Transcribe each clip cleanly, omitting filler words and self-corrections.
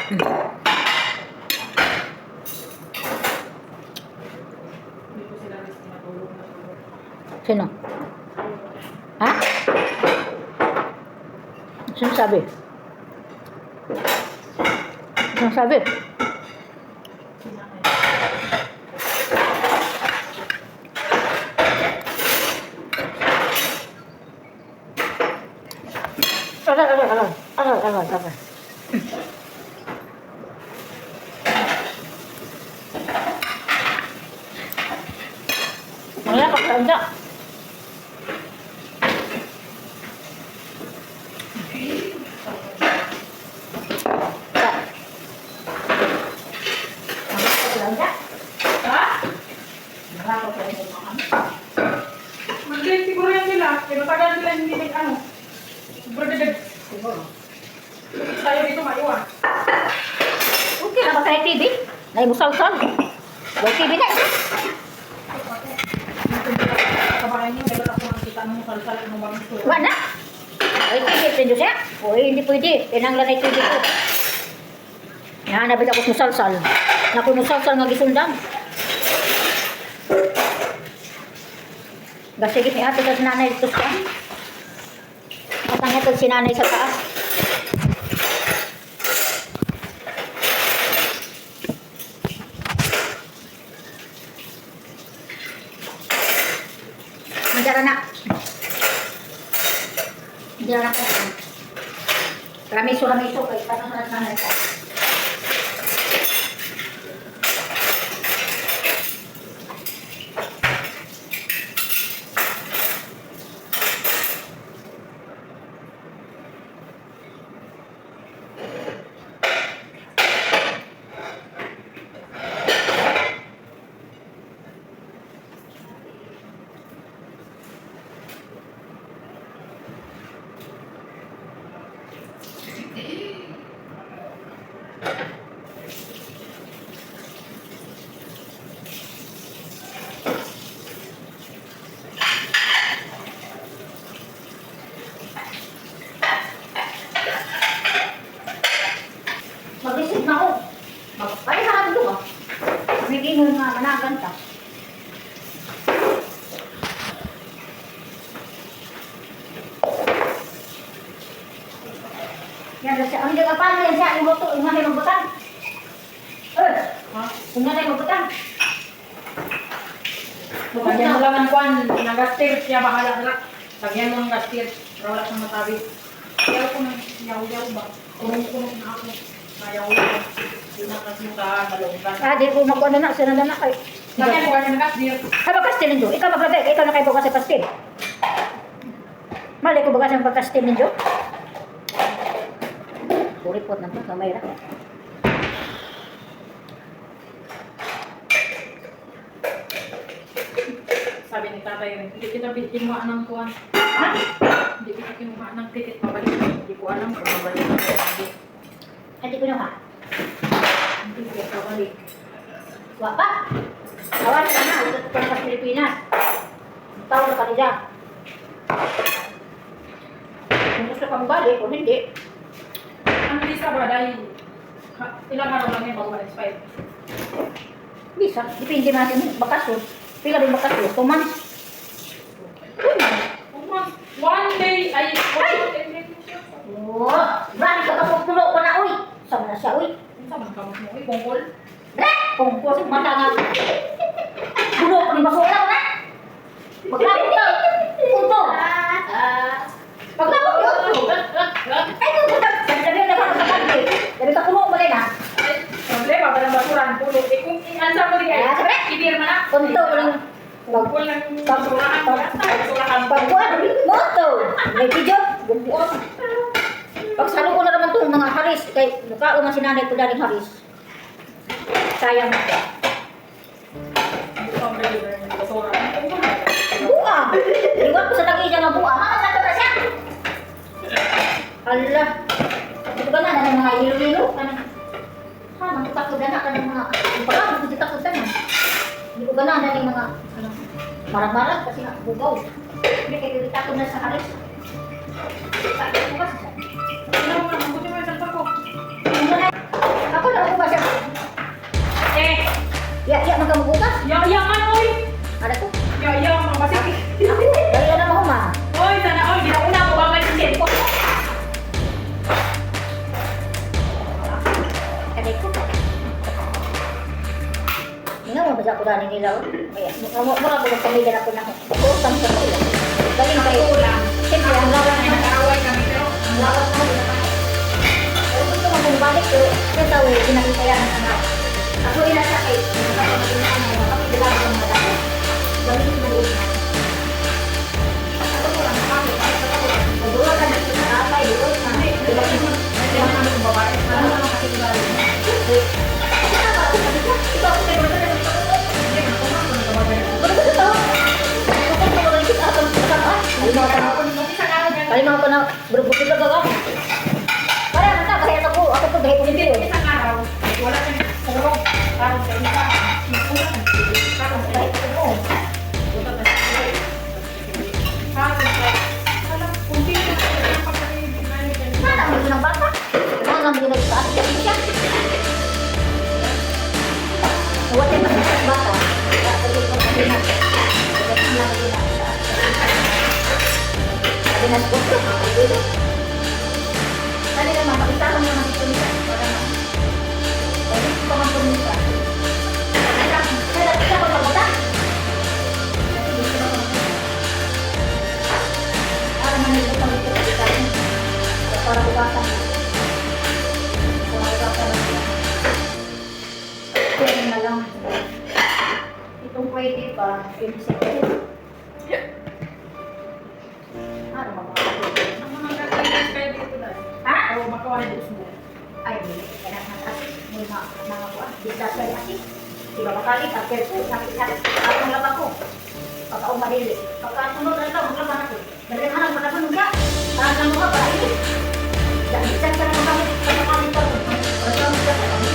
Sino? Ha? Sino sabi? Sino sabi? Aral. Mamaya pagkaunda. Mag-date siguro yan sila. Kaya matagal sila hindi nag-ano. Berdedeg. Siguro. Tayo dito maiwan. Okay na ba tayo TV? Naimusal-sal. May TV na. Kabahay niyo, dapat ako nakita mo sal-sal ng bagong ito. Wala na. Ay, TV. Pwede siya. Uy, hindi pwede. Tinanglan ay TV ko. Yan, nabit ako musal-sal. Naku musal-sal nga gisundang. Gasigit ni ate sa nanay dito siya. At ang ito si nanay sa taas. Manjara na. Manjara na po. Ramiso. Kaya tanong sa nanay ko. Mag-isip na ako. Ay, harap ito ah. May gingon nga, managan ka. Yan, ang hindi ka paano yan siya, yung boto, yung nanay magbutan. Yung nanay magbutan. Lagyan mo lang ng kwan, nagastir, siya bahala na. Lagyan mo ng gastir, para wala siyang matabi. Kaya ako nang yaw-yaw ba? Kulong-kulong na ako. Mayaw-yaw. Hindi na kasi mutahan, malunggan. Di ko mag-ano na, sinanda na kayo. Lagyan mo ganyan ng gastir. Ay, magkastil ninyo. Ikaw maglagay, ikaw na kayo bukas sa pastil. Mali ko bukas ang pagkastil ninyo. Puripot na ito, kamayra. Sabi ni tatay, hindi kita kinuha ng kuwan. Ha? Hindi kita kinuha ng ticket pabalik. Hindi ko alam kung pabalik na pabalik. Ay, di ko na ha. Hindi ko pabalik. Wapa. Awan ka na, ito ko na sa Pilipinas. Tawag na kanila. Kung gusto kang balik, kung hindi. Ang visa ba dahil ilang araw lang yan bago ma-expire? Bisa, depende natin bakasyon. Pila rin bakasyon, 2 months. 2 months. 1 day ay... Brani ka kapupulo pa na, uy. Sama na siya, uy. Ano sa mga kamot mo? Bongkol? Kung mata nga. Bulo ko ni basura ko na. Paglapot ka. Punto. Paglapot ka. Ay, pupunta. Sabi na naman sa kanil. Sabi ka puno mo rin ha. Problema ba ng basuran? Pulo. Eh kung i-answer mo rin kayo, ibirma na. Punto ko lang. Bongkol ng basurahan. Basurahan. Pagkuhan, moto. May video. Pagsalo ko na naman itong mga haris. Kay mukha man si nanay ko daling haris. Sayang na. Buwa. Iwan ko sa lagi siya nga buwa. Saan ka siya? Hala. Ito ba na ng mga ilo-ilo? Takot na ka ng mga... Pagka, hindi takot na. Hindi ko gana na ng mga... Marag-marag kasi nga bugaw. Hindi kayo takot na sa haris. Takot ko kasi siya. Ano mo lang, mabuti mo yung salpa ko. Ano na? ka magbukas. Yayaman, oy! Ano to? Yayaman, basik. Ako, dali na naman ma. Oy, sana, oy, ginauna ko ba yung cellphone ko? Kanay ko. Nga mo, basa ko dani nila. Kaya, mura ko pamilya na ko na. Kusam sa ko. Dali na kayo. Kulang. Siyempre, ang lawan Ay, na. nag-aaway kami, pero Ang lawan na. Pero gusto mo kung balik ko. Kaya tao, ginakitayan na nga. Ako inasakay. Kapitila ko ng mata. Balik ko doon. Ako ko lang kami. Magdura ka na sa atay. Doon na. kailangan kami ng babae. Ano naman kasi diba? Ikaw, kaya mo na Hindi, ako nga ako nagbabae. Kalimaw ko na berbuti ka gawa. Kaya mata kahit ako to dahil Hindi, hindi. isang araw, wala kami sa loob. Parang sa isa, magpunan. Parang sa Kahit ako. punta na sa isa. Parang sa alam, kung di na ang pagkaibig na niya. Sana mo ng bata. Sana mo ng sa atin siya. Wala man sa bata. Kaya ko kasi na. Sabi na ko. Dali naman, pakita ko naman ito nila. Pwede ko naman ito nila. Kaya kita ko pagkata. Para manili ko ito pakita ko. Para bukasan. Para bukasan. Pwede na lang. Itong pwede pa. Pwede siya pwede. Ano mga Ang mga kaibigan kayo dito dahil. Ha? O makawan mo. Ay, kaya natas mo mga kuwan. Bisa sa yaki. Diba makali, after ko, sakit-sakit. Akong labak ko. Pagkaong malili. Pagkasunod na ito, maglaban ako. Dahil hanap mo na ko nung parang lang mo ka, para ini. Dahil isa ka naman kami, pagkakalit ka. Para sa mga kami.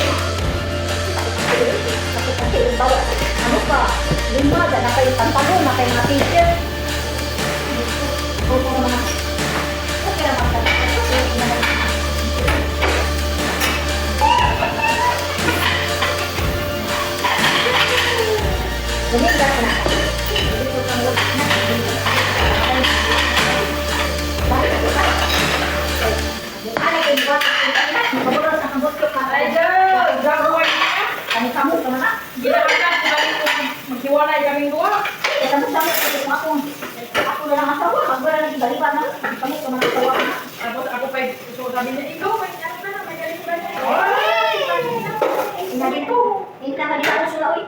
Sakit-sakit yung bawa. Ano pa? Lima, na kayo pantalon, na kayo mga t-shirt. Oo naman. Okay naman ka. Okay naman. Bumingga ka na. Ano yung buat? Mabulas ang ambot ko pa. Ay, Joe! Gagawin niya. Ano kamu ka na? Ginagawa ko balik ko maghiwalay kaming dua. Kamu ako na lang asawa. Pag wala nang ibaliban na. Kamu ka man asawa. Tapos ako pa so sabi niya, ikaw, may ano ka na, may galing ba niya? Ay! Ina dito. Ina ka dito sila oy.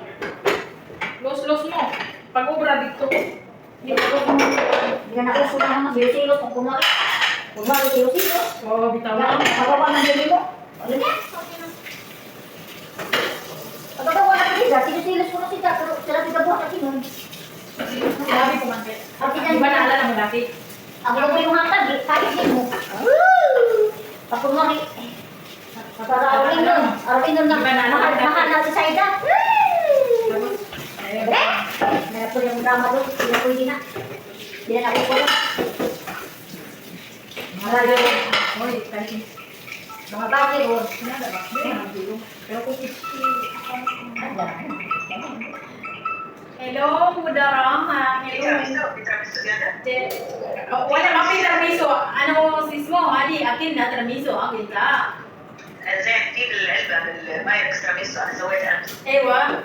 Los mo. Pag-ubra dito. Hindi na ako sila naman. Silo-silo. Kung kumari. Kumari silo-silo. Oo, bitaw Yan, na. pagawa ng dili mo. Ano niya? Pagagawa na ko siya, silos-silos ko na siya, pero sila pinabuhat na sinon. Sabi ko man, di ba naalala mo dati? Ako lang po yung hatag, kahit din mo. Ako mo rin. Para arawin nun na, mahal na si Saida. Meron po yung drama doon, hindi po hindi na. Hindi na ako po. Malayo. Hoy, kahit Mga bagay doon. sinada ba? Pero kung hello, Mudarama. Hello. Wala mapi tramiso. Ano sis mo? Adi, akin na tramiso. Akin ka. زين جيب العلبة بالماي اكسترا ميسو انا سويتها امس Ewa.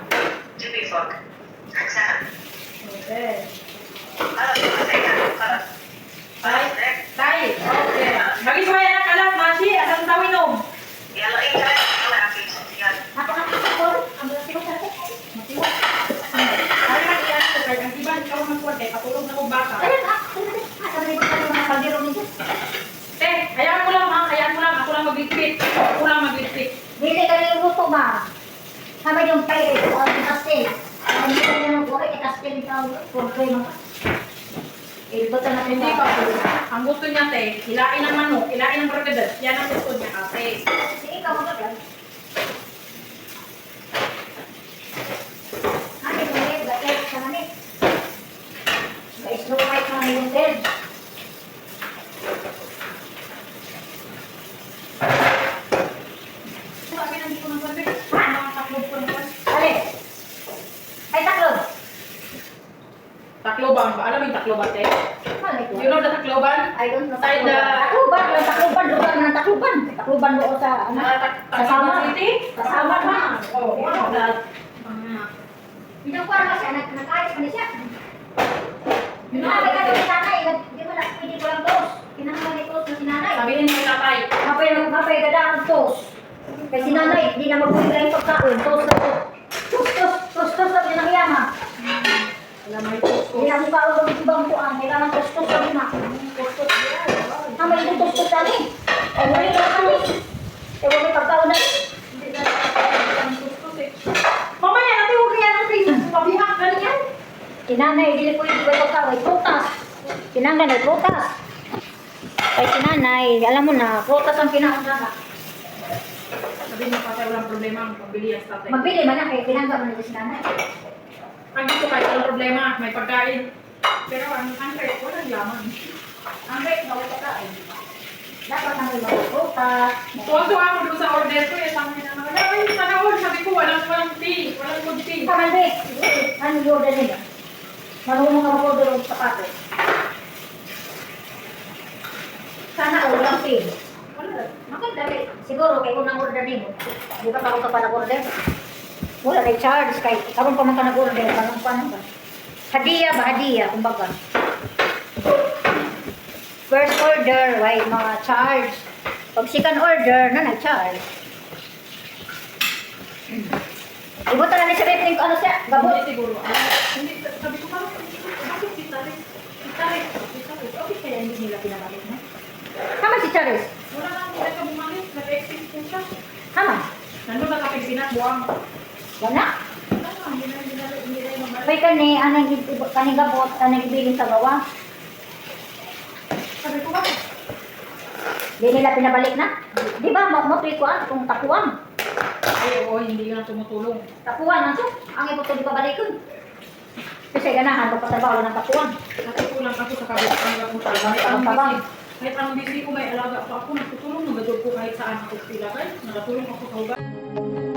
جيبي فوق حق سهل Okay. خلاص خلاص خلاص هيك Tay. Okay. Bagi saya na kalat, Mashi. Asang tawin nom. يلا اي كلام الله يعافيك يلا Ako na ako, ang laki ko sa akin. Matiwa. Ay, mag-iyan ko. Kaya ang iba, ikaw magkuhan. Kaya patulog na kong baka. Ayun, sabi ko sa mga kaldero ninyo. Te, hayaan mo lang ha. Hayaan mo lang. Ako lang magligpit. Ako lang magligpit. Dili ka yung luto ba? Kami yung pay, o yung kastel. Hindi ka yung buhay, kastel yung problema. Ilbot na natin Hindi pa. Ang gusto niya, te, hilain ang manok, hilain ang barkadas. Yan ang gusto niya, ate. Sige, ikaw magagad. Ano yung mga gait sa namin? Slow right na namin yung bed. Sabi na hindi ko nang sabi. Mga taklob ko naman. Ale, Tacloban, te? Malay ko. You know the Tacloban? I don't know. Side the- Takluban, yung Takluban, lugar ng Takluban. Takluban doon sa, ano, Tacloban City? Kasama na. Oh, one of that. Hindi ko alam siya, nag-ayos pa na siya. You know, Sinabi ka doon si nanay, hindi mo na, hindi ko lang tos. Kinakaman ni tos na si nanay. sabihin mo kay tatay. Mapay gada ang tos. Kasi si nanay, hindi na magpulila yung pagkaon. Tos na tos. Tos sabi ng yama. Wala may tos. Hindi na mukha ulo ng ibang kuan. Kailangan tos sabi na. May tos dali. Ay, wala ka kami. Ay, wala pagkaon na. Mamaya natin huwag kaya natin pabihak ka niya. Sinanay, dili ko yung ibang pagkaon. Ay, prutas. Sinanay, ay prutas. Ay, sinanay, alam mo na, prutas ang kinaon na. Sabihin mo patay, walang problema ang pambili ang tatay. Magbili man na, kaya pinangga mo na si nanay. Ang dito kahit walang problema, may pagkain. Pero ang rep, walang yaman. Ang rate, bawal pagkain. Dapat na may mga prutas. Tuwag-tuwa ako doon sa order ko, eh, sabi na naman, ay, sana all, sabi ko, walang tea, walang good tea. Kaman rate, ano yung order nila? Marunong ka mag-order ng sapatos. Sana all lang pay. Wala. Maganda rin. Siguro kay unang order nimo. Di ba karon ka pa nag-order? Wala kay charge kay karon pa man ka nag-order parang paano ba? Hadiah ba hadiah kumbaga. First order why mga charge. Pag second order na nag-charge. Ibuta na ni sa rep ano siya? Gabot. Hindi siguro. Hindi, sabi ko, bakit si Tarik? Si Tarik, okay kaya hindi nila pinabalik na? Tama si Charis. Wala na, hindi ka bumalik, nag-exit po siya. Tama. Nandun na kapag pinagbuang. Wala. Wala na, hindi na yung mabalik. May kani anang kaning gabot anang ibilin sa gawa. Sabi ko, bakit? Di nila pinabalik na. Di ba mo kuan kung takuan. Ay, oo, hindi na tumutulong. Tapuan ang to. Ang ito di pabalikon. Kasi ganahan magpatrabaho ng tapuan. Natutulang ako sa kabit ang mo talaga. Kahit ang busy ko, may alaga pa ako. Nagtutulong, nagadog ko kahit saan ako sila. Kahit nagatulong ako sa ugat.